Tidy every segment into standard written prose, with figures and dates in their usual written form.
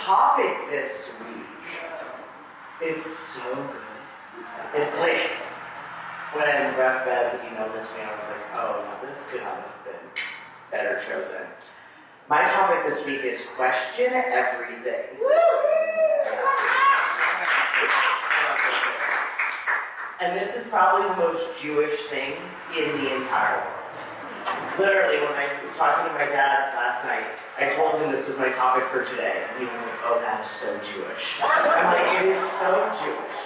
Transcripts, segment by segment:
topic this week is so good. It's like, when Rabbi emailed this to me, I was like, oh, no, this could not have been better chosen. My topic this week is question everything. And this is probably the most Jewish thing in the entire world. Literally, when I was talking to my dad last night, I told him this was my topic for today, and he was like, oh, that is so Jewish. I'm like, it is so Jewish.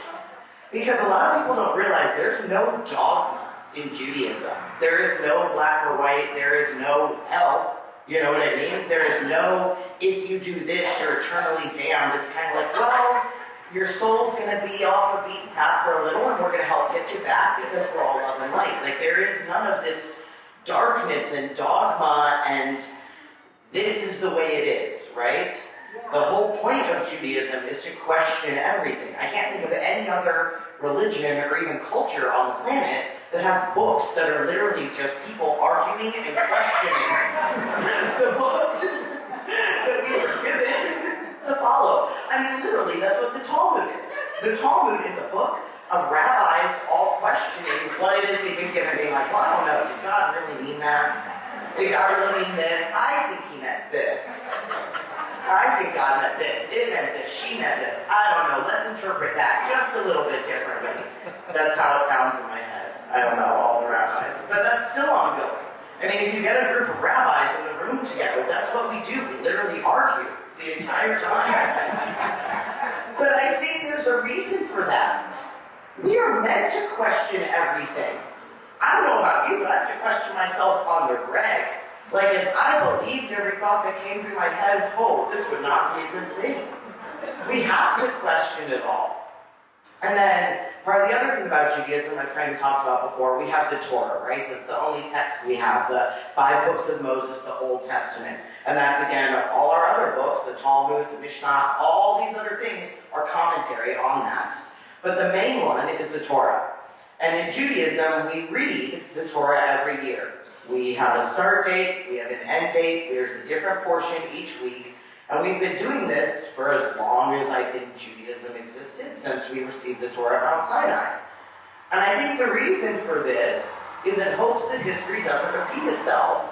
Because a lot of people don't realize there's no dogma in Judaism. There is no black or white, there is no hell, you know what I mean? There is no, if you do this, you're eternally damned. It's kind of like, well, your soul's going to be off a beaten path for a little, and we're going to help get you back because we're all love and light. Like, there is none of this darkness and dogma, and this is the way it is, right? The whole point of Judaism is to question everything. I can't think of any other religion or even culture on the planet that has books that are literally just people arguing and questioning the books that we were given to follow. I mean, literally, that's what the Talmud is. The Talmud is a book of rabbis all questioning what it is they've been given, being like, well, I don't know, did God really mean that? Did God really mean this? I think he meant this. I think God meant this. It meant this. She meant this. I don't know. Let's interpret that just a little bit differently. That's how it sounds in my head. I don't know all the rabbis. But that's still ongoing. I mean, if you get a group of rabbis in the room together, that's what we do. We literally argue the entire time. But I think there's a reason for that. We are meant to question everything. I don't know about you, but I have to question myself on the reg. Like, if I believed every thought that came through my head, oh, this would not be a good thing. We have to question it all. And then, part of the other thing about Judaism, I've kind of talked about before, we have the Torah, right? That's the only text we have, the 5 books of Moses, the Old Testament. And that's, again, all our other books, the Talmud, the Mishnah, all these other things are commentary on that. But the main one is the Torah. And in Judaism, we read the Torah every year. We have a start date, we have an end date, there's a different portion each week, and we've been doing this for as long as I think Judaism existed, since we received the Torah on Sinai. And I think the reason for this is in hopes that history doesn't repeat itself,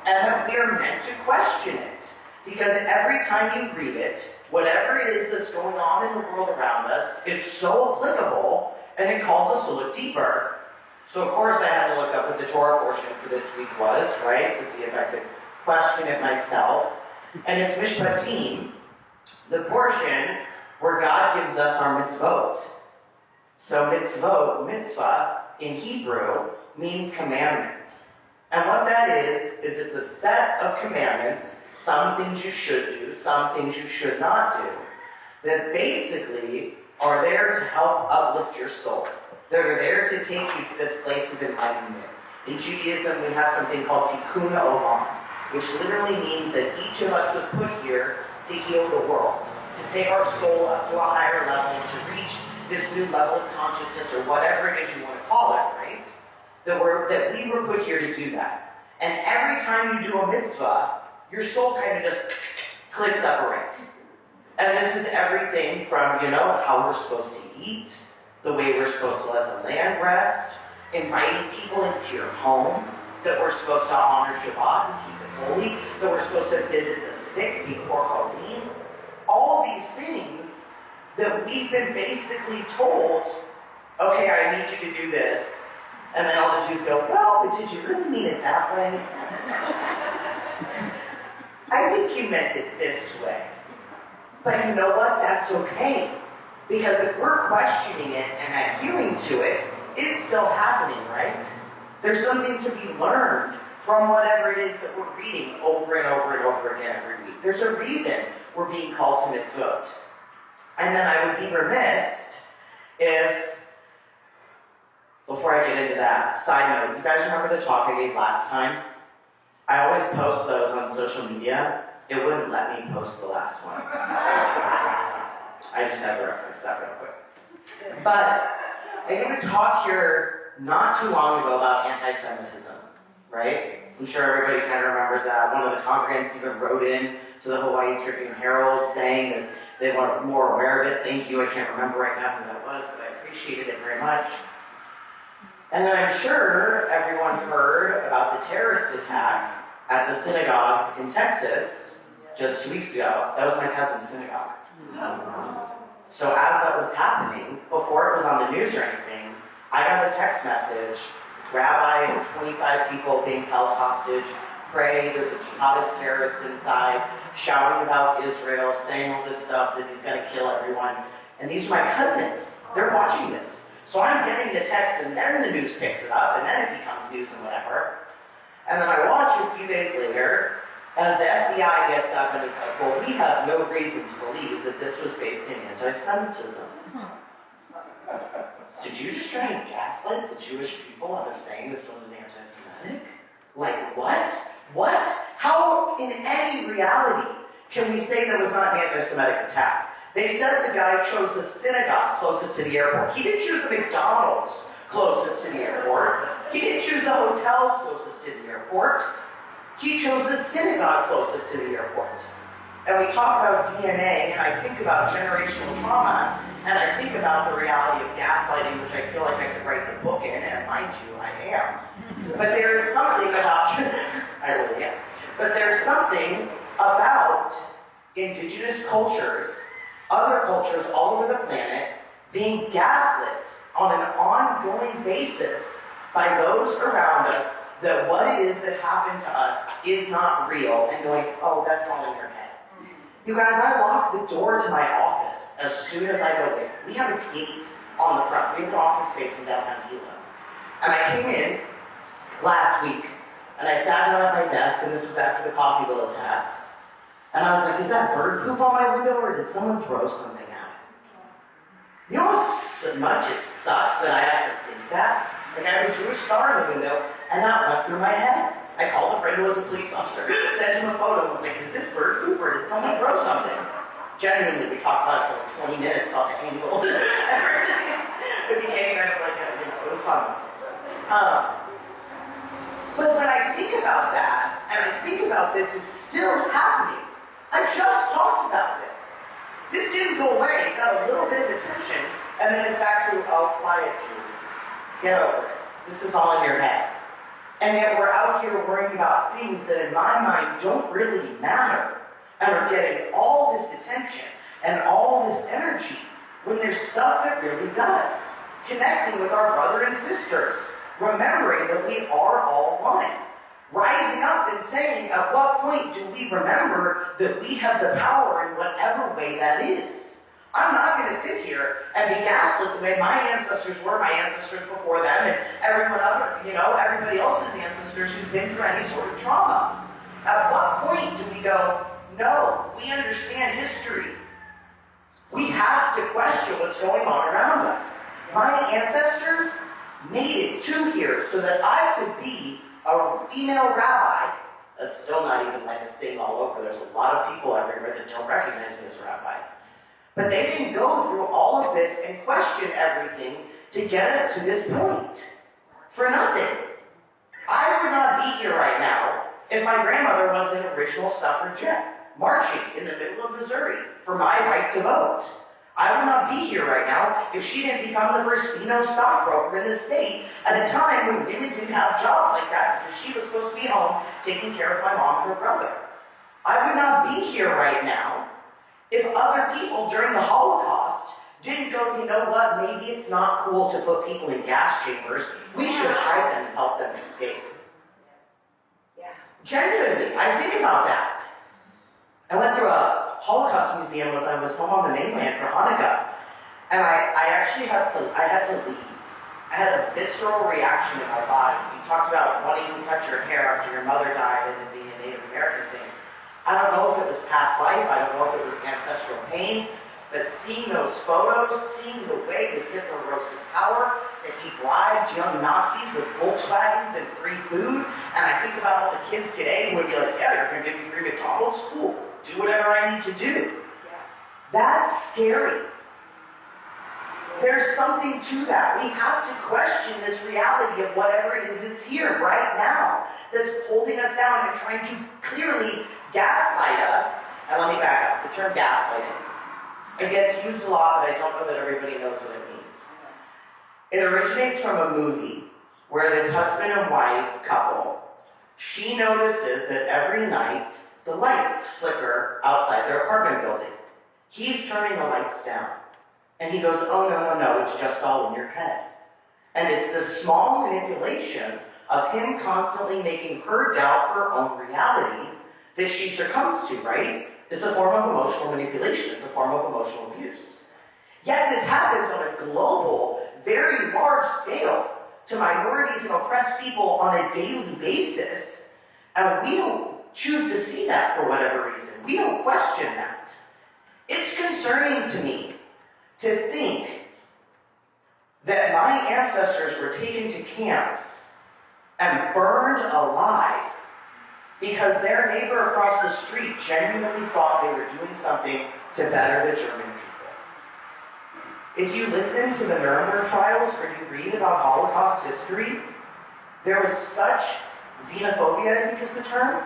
and that we are meant to question it. Because every time you read it, whatever it is that's going on in the world around us, it's so applicable, and it calls us to look deeper. So, of course, I had to look up what the Torah portion for this week was, right, to see if I could question it myself. And it's Mishpatim, the portion where God gives us our mitzvot. So mitzvot, mitzvah, in Hebrew, means commandment. And what that is it's a set of commandments, some things you should do, some things you should not do, that basically are there to help uplift your soul. They're there to take you to this place of enlightenment. In Judaism, we have something called tikkun olam, which literally means that each of us was put here to heal the world, to take our soul up to a higher level, to reach this new level of consciousness, or whatever it is you want to call it, right? That we were put here to do that. And every time you do a mitzvah, your soul kind of just clicks up a rank. And this is everything from, how we're supposed to eat, the way we're supposed to let the land rest, inviting people into your home, that we're supposed to honor Shabbat and keep it holy, that we're supposed to visit the sick before Hawai'i. All these things that we've been basically told, okay, I need you to do this. And then all the Jews go, well, but did you really mean it that way? I think you meant it this way. But you know what? That's okay. Because if we're questioning it and adhering to it, it's still happening, right? There's something to be learned from whatever it is that we're reading over and over and over again every week. There's a reason we're being called to mitzvot. And then I would be remiss if, before I get into that, side note, you guys remember the talk I gave last time? I always post those on social media. It wouldn't let me post the last one. I just had to reference that real quick. But I gave a talk here not too long ago about anti-Semitism, right? I'm sure everybody kind of remembers that. One of the congregants even wrote in to the Hawai'i Tribune Herald saying that they wanted more aware of it. Thank you. I can't remember right now who that was, but I appreciated it very much. And then I'm sure everyone heard about the terrorist attack at the synagogue in Texas just 2 weeks ago. That was my cousin's synagogue. So as that was happening, before it was on the news or anything, I got a text message, Rabbi and 25 people being held hostage, pray, there's a jihadist terrorist inside, shouting about Israel, saying all this stuff that he's going to kill everyone. And these are my cousins. They're watching this. So I'm getting the text, and then the news picks it up, and then it becomes news and whatever. And then I watch a few days later, as the FBI gets up and it's like, well, we have no reason to believe that this was based in anti-Semitism. Did you just try and gaslight the Jewish people out of saying this wasn't anti-Semitic? Like, what? What? How, in any reality, can we say there was not an anti-Semitic attack? They said the guy chose the synagogue closest to the airport. He didn't choose the McDonald's closest to the airport. He didn't choose the hotel closest to the airport. He chose the synagogue closest to the airport. And we talk about DNA, and I think about generational trauma, and I think about the reality of gaslighting, which I feel like I could write the book in, and mind you, I am. But there is something about, I really am, but there's something about indigenous cultures, other cultures all over the planet, being gaslit on an ongoing basis by those around us that what it is that happened to us is not real, and going, oh, that's all in your head. You guys, I lock the door to my office as soon as I go in. We have a gate on the front. We have an office space in downtown Hilo. And I came in last week, and I sat down at my desk, and this was after the Coffeyville attacks. And I was like, is that bird poop on my window, or did someone throw something at it? You know how much it sucks that I have to think that? Like, I have a Jewish star in the window, and that went through my head. I called a friend who was a police officer, sent him a photo, and was like, is this bird poop, or did someone throw something? Genuinely, we talked about it for like 20 minutes about the angle and everything. It became kind of like, it was fun. But when I think about that, and I think about this is still happening, I just talked about this. This didn't go away. It got a little bit of attention, and then it's back to, oh, quiet, Jews. Get over it. This is all in your head. And yet we're out here worrying about things that in my mind don't really matter, and are getting all this attention and all this energy when there's stuff that really does. Connecting with our brother and sisters, remembering that we are all one. Rising up and saying, at what point do we remember that we have the power in whatever way that is? I'm not going to sit here and be gaslit the way my ancestors were, my ancestors before them, and everybody else's ancestors who's been through any sort of trauma. At what point do we go, no, we understand history. We have to question what's going on around us. My ancestors made it to here so that I could be a female rabbi. That's still not even like a thing all over. There's a lot of people everywhere that don't recognize me as a rabbi. But they didn't go through all of this and question everything to get us to this point. For nothing. I would not be here right now if my grandmother was an original suffragette, marching in the middle of Missouri for my right to vote. I would not be here right now if she didn't become the first female stockbroker in the state at a time when women didn't have jobs like that because she was supposed to be home taking care of my mom and her brother. I would not be here right now if other people during the Holocaust didn't go, you know what, maybe it's not cool to put people in gas chambers. We should hide them and help them escape. Yeah. Genuinely, I think about that. I went through a Holocaust museum as I was home on the mainland for Hanukkah, and I actually had to leave. I had a visceral reaction in my body. You talked about wanting to cut your hair after your mother died and it being a Native American thing. I don't know if it was past life, I don't know if it was ancestral pain, but seeing those photos, seeing the way that Hitler rose to power, that he bribed young Nazis with Volkswagens and free food, and I think about all the kids today who would be like, yeah, you're going to give me free McDonald's? Cool. Do whatever I need to do. Yeah. That's scary. There's something to that. We have to question this reality of whatever it is that's here right now, that's holding us down and trying to clearly gaslight us. And let me back up. The term gaslighting, it gets used a lot, but I don't know that everybody knows what it means. It originates from a movie where this husband and wife couple, she notices that every night the lights flicker outside their apartment building. He's turning the lights down. And he goes, oh, no, it's just all in your head. And it's this small manipulation of him constantly making her doubt her own reality that she succumbs to, right? It's a form of emotional manipulation. It's a form of emotional abuse. Yet this happens on a global, very large scale to minorities and oppressed people on a daily basis. And we don't choose to see that for whatever reason. We don't question that. It's concerning to me to think that my ancestors were taken to camps and burned alive because their neighbor across the street genuinely thought they were doing something to better the German people. If you listen to the Nuremberg trials or you read about Holocaust history, there was such xenophobia, I think is the term,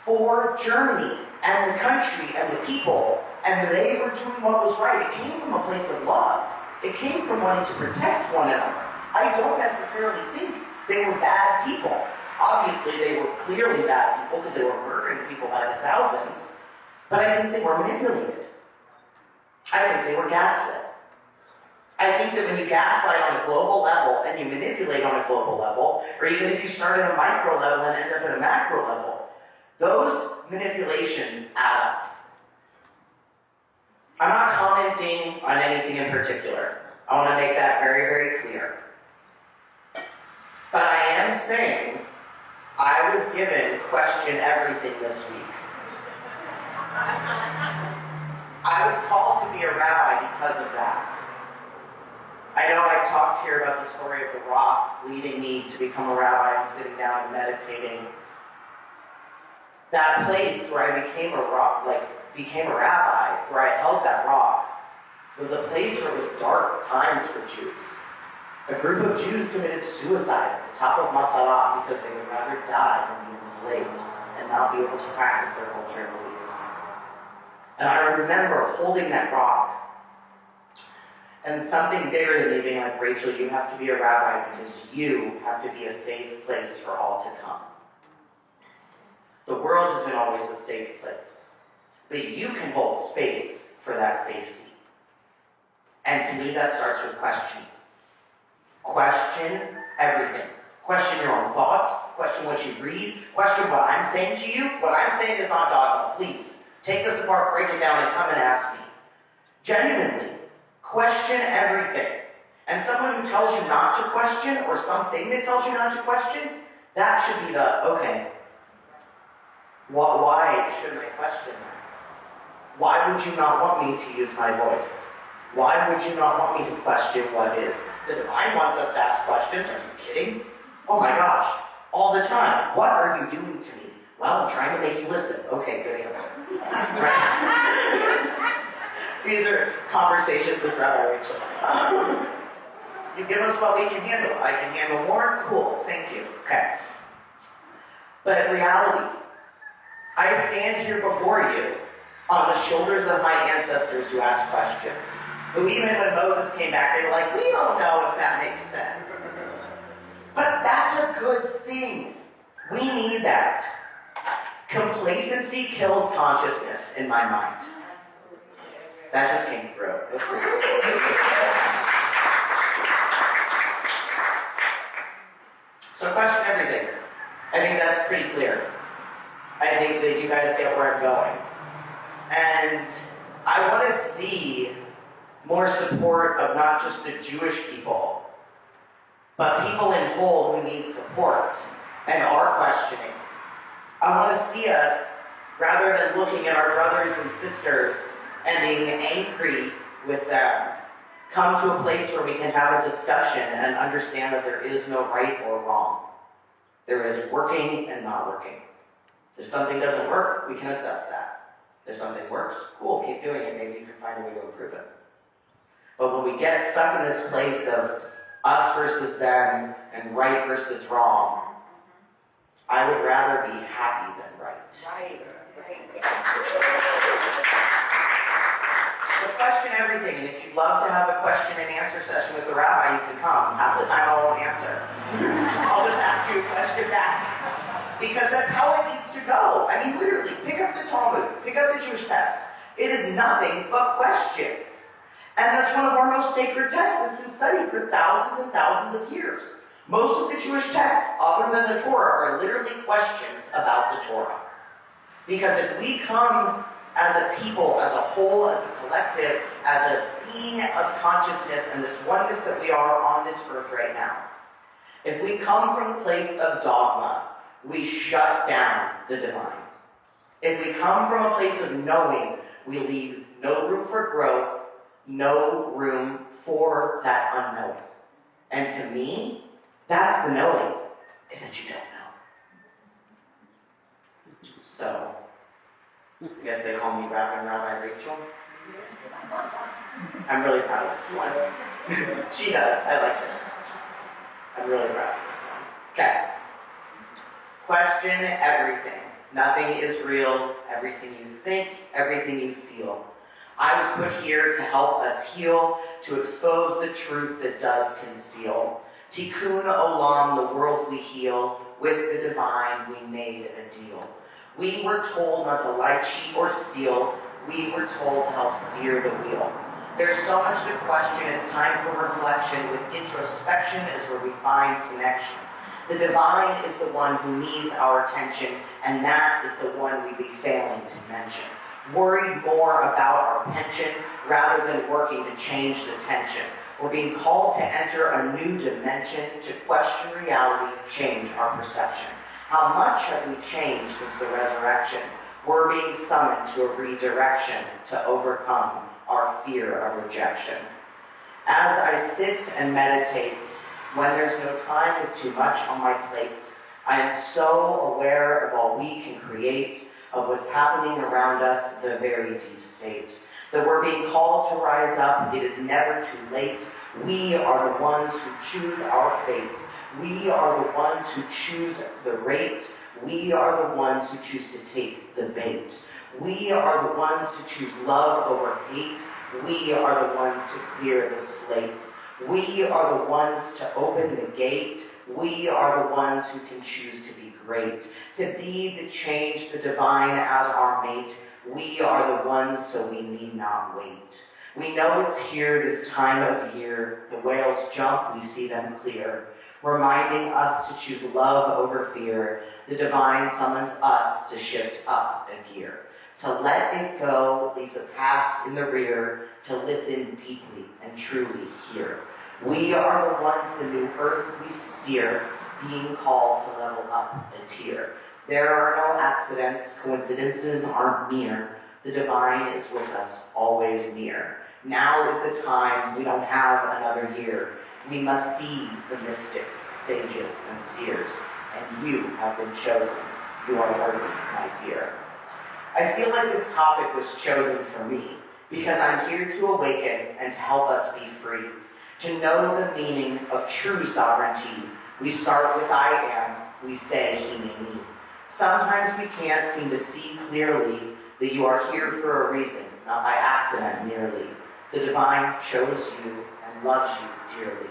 for Germany and the country and the people, and they were doing what was right. It came from a place of love. It came from wanting to protect one another. I don't necessarily think they were bad people. Obviously, they were clearly bad people because they were murdering people by the thousands. But I think they were manipulated. I think they were gaslit. I think that when you gaslight on a global level and you manipulate on a global level, or even if you start at a micro level and end up at a macro level, those manipulations add up. I'm not commenting on anything in particular. I want to make that very, very clear. But I am saying I was given question everything this week. I was called to be a rabbi because of that. I know I've talked here about the story of the rock leading me to become a rabbi and sitting down and meditating. That place where I became a rabbi, where I held that rock, was a place where it was dark times for Jews. A group of Jews committed suicide at the top of Masada because they would rather die than be enslaved and not be able to practice their culture and beliefs. And I remember holding that rock and something bigger than me being like, Rachel, you have to be a rabbi because you have to be a safe place for all to come. The world isn't always a safe place, but you can hold space for that safety. And to me, that starts with questioning. Question everything. Question your own thoughts. Question what you read. Question what I'm saying to you. What I'm saying is not dogma. Please, take this apart, break it down, and come and ask me. Genuinely, question everything. And someone who tells you not to question, or something that tells you not to question, that should be the, okay, why shouldn't I question that? Why would you not want me to use my voice? Why would you not want me to question what is? The divine wants us to ask questions. Are you kidding? Oh my gosh. All the time. What are you doing to me? Well, I'm trying to make you listen. Okay, good answer. Right? These are conversations with Rabbi Rachel. You give us what we can handle. I can handle more? Cool. Thank you. Okay. But in reality, I stand here before you on the shoulders of my ancestors who asked questions. Who even when Moses came back, they were like, we don't know if that makes sense. But that's a good thing. We need that. Complacency kills consciousness in my mind. That just came through. So question everything. I think that's pretty clear. I think that you guys get where I'm going. And I want to see more support of not just the Jewish people, but people in whole who need support and are questioning. I want to see us, rather than looking at our brothers and sisters and being angry with them, come to a place where we can have a discussion and understand that there is no right or wrong. There is working and not working. If something doesn't work, we can assess that. If something works, cool, keep doing it. Maybe you can find a way to improve it. But when we get stuck in this place of us versus them and right versus wrong, I would rather be happy than right. Right. So question everything, and if you'd love to have a question and answer session with the rabbi, you can come. Half the time I won't answer. I'll just ask you a question back. Because that's how it needs to go. I mean, literally, pick up the Talmud, pick up the Jewish text. It is nothing but questions. And that's one of our most sacred texts that's been studied for thousands and thousands of years. Most of the Jewish texts, other than the Torah, are literally questions about the Torah. Because if we come as a people, as a whole, as a collective, as a being of consciousness and this oneness that we are on this earth right now, if we come from the place of dogma, we shut down the divine. If we come from a place of knowing, we leave no room for growth, no room for that unknown. And to me, that's the knowing, is that you don't know. So, I guess they call me Rabbi Rachel. I'm really proud of this one. She does. I like it. I'm really proud of this one. Okay. Question everything. Nothing is real. Everything you think, everything you feel. I was put here to help us heal, to expose the truth that does conceal. Tikkun olam, the world we heal. With the divine, we made a deal. We were told not to lie, cheat, or steal. We were told to help steer the wheel. There's so much to question. It's time for reflection. With introspection is where we find connection. The divine is the one who needs our attention, and that is the one we'd be failing to mention. Worried more about our pension rather than working to change the tension. We're being called to enter a new dimension, to question reality, change our perception. How much have we changed since the resurrection? We're being summoned to a redirection to overcome our fear of rejection. As I sit and meditate, when there's no time with too much on my plate, I am so aware of all we can create, of what's happening around us, the very deep state. That we're being called to rise up. It is never too late. We are the ones who choose our fate. We are the ones who choose the rate. We are the ones who choose to take the bait. We are the ones who choose love over hate. We are the ones to clear the slate. We are the ones to open the gate. We are the ones who can choose to be great, to be the change, the divine as our mate. We are the ones, so we need not wait. We know it's here this time of year. The whales jump, we see them clear, reminding us to choose love over fear. The divine summons us to shift up a gear, to let it go, leave the past in the rear, to listen deeply and truly hear. We are the ones, the new earth we steer, being called to level up a tier. There are no accidents, coincidences aren't near. The divine is with us, always near. Now is the time, we don't have another year. We must be the mystics, sages, and seers. And you have been chosen. You are worthy, my dear. I feel like this topic was chosen for me, because I'm here to awaken and to help us be free. To know the meaning of true sovereignty. We start with I am, we say he may me. Sometimes we can't seem to see clearly that you are here for a reason, not by accident merely. The divine chose you and loves you dearly.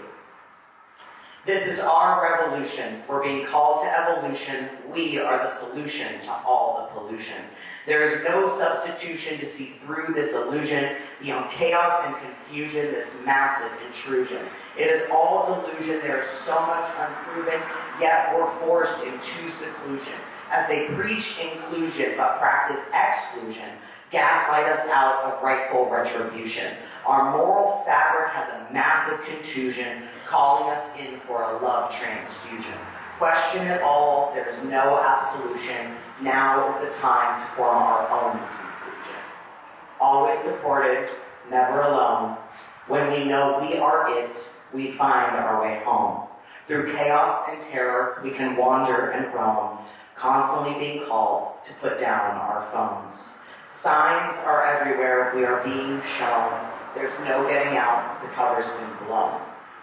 This is our revolution. We're being called to evolution. We are the solution to all the pollution. There is no substitution to see through this illusion, beyond chaos and confusion, this massive intrusion. It is all delusion. There is so much unproven, yet we're forced into seclusion. As they preach inclusion but practice exclusion, gaslight us out of rightful retribution. Our moral fabric has a massive contusion, calling us in for a love transfusion. Question it all, there is no absolution. Now is the time to form our own conclusion. Always supported, never alone. When we know we are it, we find our way home. Through chaos and terror, we can wander and roam, constantly being called to put down our phones. Signs are everywhere, we are being shown. There's no getting out. The cover's been blown.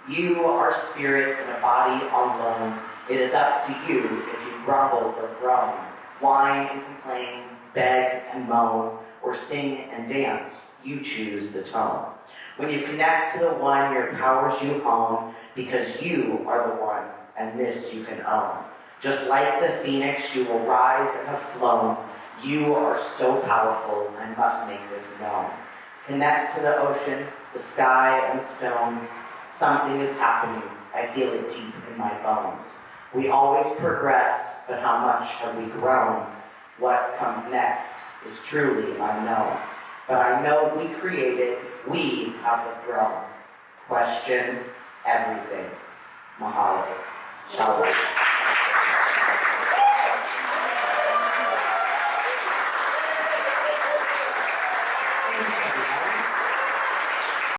You are spirit in a body on loan. It is up to you if you grumble or groan, whine and complain, beg and moan, or sing and dance. You choose the tone. When you connect to the one, your powers you own, because you are the one, and this you can own. Just like the phoenix, you will rise and have flown. You are so powerful, I must make this known. Connect to the ocean, the sky, and the stones. Something is happening. I feel it deep in my bones. We always progress, but how much have we grown? What comes next is truly unknown. But I know we created, we have the throne. Question everything. Mahalo. Shalom.